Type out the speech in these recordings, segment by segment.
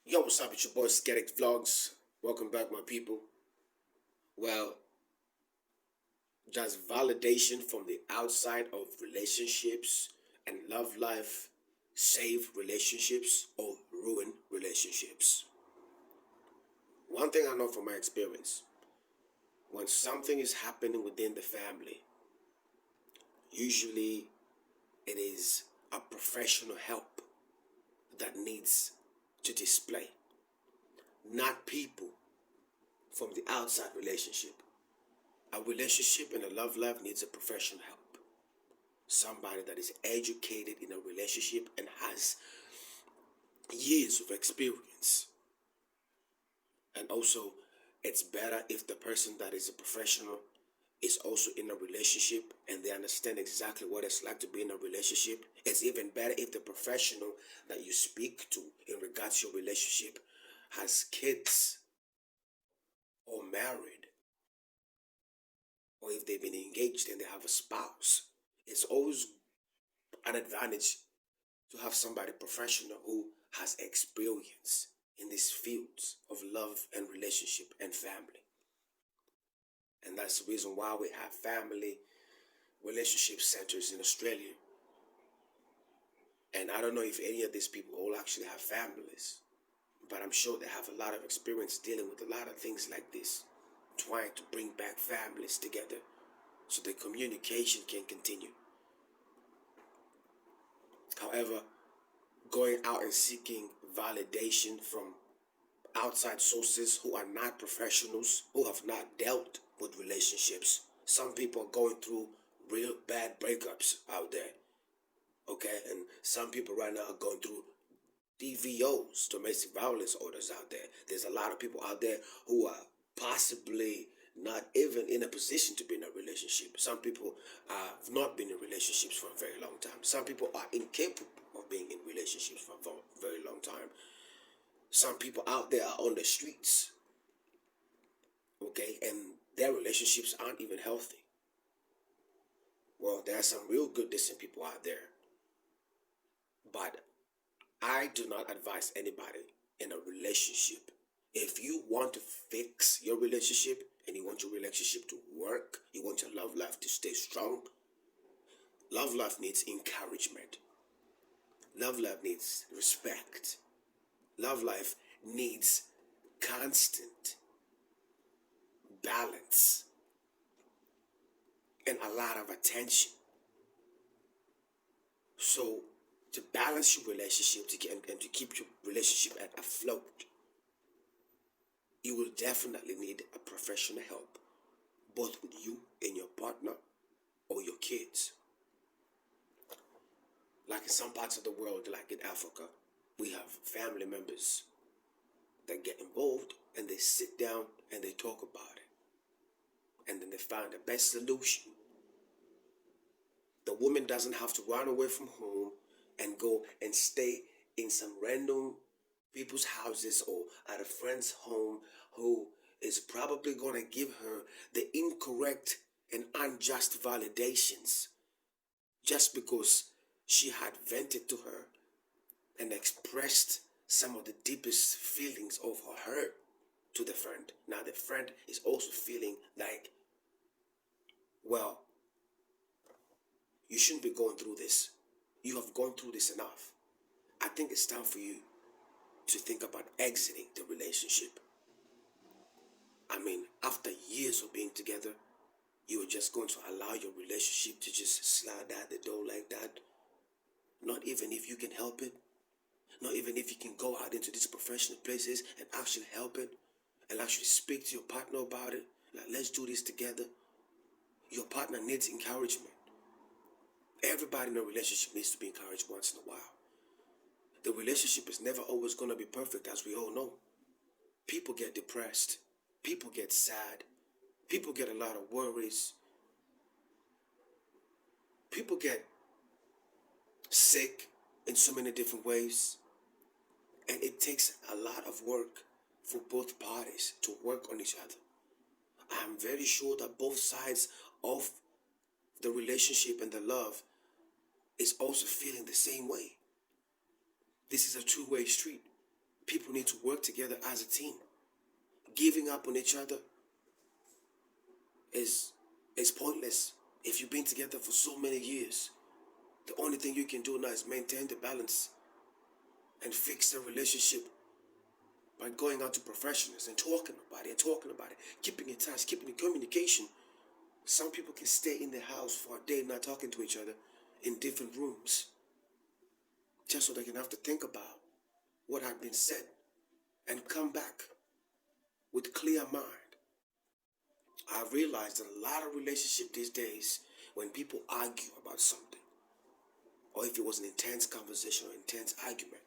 Yo, what's up? It's your boy Sketic Vlogs. Welcome back, my people. Well, does validation from the outside of relationships and love life save relationships or ruin relationships? One thing I know from my experience, when something is happening within the family, usually it is a professional help that needs to display, not people from the outside relationship. A relationship and a love life needs a professional help. Somebody that is educated in a relationship and has years of experience. And also, it's better if the person that is a professional is also in a relationship and they understand exactly what it's like to be in a relationship. It's even better if the professional that you speak to in regards to your relationship has kids or married, or if they've been engaged and they have a spouse. It's always an advantage to have somebody professional who has experience in these fields of love and relationship and family. And that's the reason why we have family relationship centers in Australia. And I don't know if any of these people all actually have families, but I'm sure they have a lot of experience dealing with a lot of things like this, trying to bring back families together so the communication can continue. However, going out and seeking validation from outside sources who are not professionals, who have not dealt with relationships. Some people are going through real bad breakups out there, okay? And some people right now are going through DVOs, domestic violence orders out there. There's a lot of people out there who are possibly not even in a position to be in a relationship. Some people have not been in relationships for a very long time. Some people are incapable of being in relationships for a very long time. Some people out there are on the streets, okay, and their relationships aren't even healthy. Well, there are some real good, decent people out there, but I do not advise anybody in a relationship. If you want to fix your relationship and you want your relationship to work, you want your love life to stay strong, love life needs encouragement. Love life needs respect. Love life needs constant balance and a lot of attention. So to balance your relationship and to keep your relationship afloat, you will definitely need a professional help, both with you and your partner or your kids. Like in some parts of the world, like in Africa, we have family members that get involved and they sit down and they talk about it. And then they find the best solution. The woman doesn't have to run away from home and go and stay in some random people's houses or at a friend's home who is probably going to give her the incorrect and unjust validations just because she had vented to her and expressed some of the deepest feelings of her hurt to the friend. Now the friend is also feeling like, well, you shouldn't be going through this. You have gone through this enough. I think it's time for you to think about exiting the relationship. I mean, after years of being together, you are just going to allow your relationship to just slide out the door like that? Not even if you can help it? Not even if you can go out into these professional places and actually help it? And actually speak to your partner about it? Like, let's do this together. Your partner needs encouragement. Everybody in a relationship needs to be encouraged once in a while. The relationship is never always going to be perfect, as we all know. People get depressed. People get sad. People get a lot of worries. People get sick in so many different ways. And it takes a lot of work for both parties to work on each other. I'm very sure that both sides of the relationship and the love is also feeling the same way. This is a two-way street. People need to work together as a team. Giving up on each other is pointless. If you've been together for so many years, the only thing you can do now is maintain the balance and fix the relationship by going out to professionals and talking about it, keeping in touch, keeping in communication. Some people can stay in the house for a day not talking to each other in different rooms, just so they can have to think about what had been said and come back with clear mind. I realized that a lot of relationships these days, when people argue about something, or if it was an intense conversation or intense argument,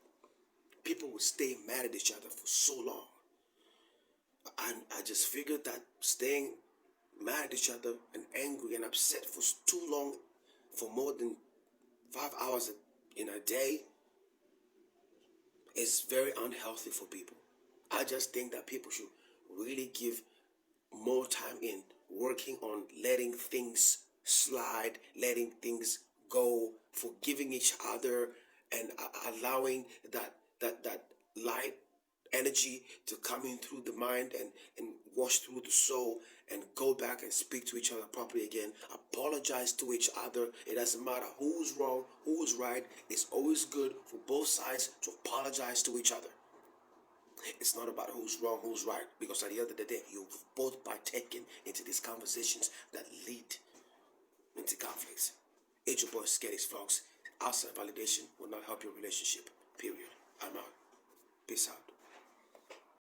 people would stay mad at each other for so long. I just figured that staying mad at each other and angry and upset for too long, for more than 5 hours in a day, is very unhealthy for people. I just think that people should really give more time in working on letting things slide, letting things go, forgiving each other, and allowing that light energy to come in through the mind and wash through the soul and go back and speak to each other properly again. Apologize to each other. It doesn't matter who's wrong, who's right. It's always good for both sides to apologize to each other. It's not about who's wrong, who's right, because at the end of the day, you've both partaken into these conversations that lead into conflicts. It's your boy Sketties, folks. Outside validation will not help your relationship. Period. I'm out. Peace out.